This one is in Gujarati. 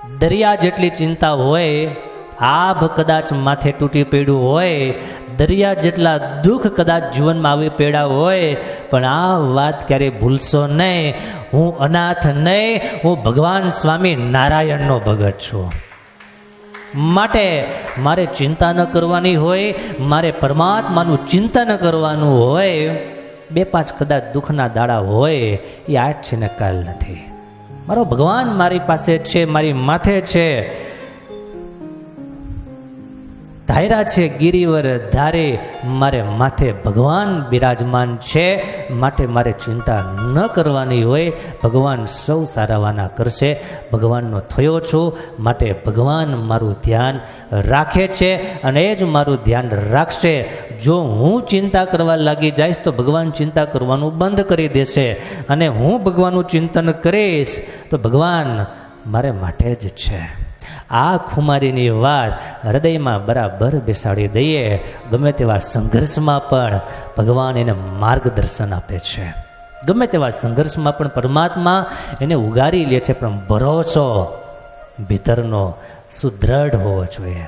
દરિયા જેટલી ચિંતા હોય, આભ કદાચ માથે તૂટી પડ્યું હોય, દરિયા જેટલા દુઃખ કદાચ જીવનમાં આવી પડ્યા હોય, પણ આ વાત ક્યારેય ભૂલશો નહીં, હું અનાથ નહીં, હું ભગવાન સ્વામી નારાયણનો ભગત છું. માટે મારે ચિંતા ન કરવાની હોય, મારે પરમાત્માનું ચિંતન કરવાનું હોય. 2-5 કદાચ દુઃખના દાડા હોય એ આજ છે ને કાલ નથી. મારો ભગવાન મારી પાસે છે, મારી માથે છે, ધાયરા છે ગિરિવર ધારે, મારે માથે ભગવાન બિરાજમાન છે. માટે મારે ચિંતા ન કરવાની હોય. ભગવાન સૌ સારાવાના કરશે. ભગવાનનો થયો છું, માટે ભગવાન મારું ધ્યાન રાખે છે અને એ જ મારું ધ્યાન રાખશે. જો હું ચિંતા કરવા લાગી જઈશ તો ભગવાન ચિંતા કરવાનું બંધ કરી દેશે, અને હું ભગવાનનું ચિંતન કરીશ તો ભગવાન મારે માટે જ છે. આ ખુમારીની વાત હૃદયમાં બરાબર બેસાડી દઈએ. ગમે તેવા સંઘર્ષમાં પણ ભગવાન એને માર્ગદર્શન આપે છે. ગમે તેવા સંઘર્ષમાં પણ પરમાત્મા એને ઉગારી લે છે, પણ ભરોસો ભીતરનો સુદ્રઢ હોવો જોઈએ.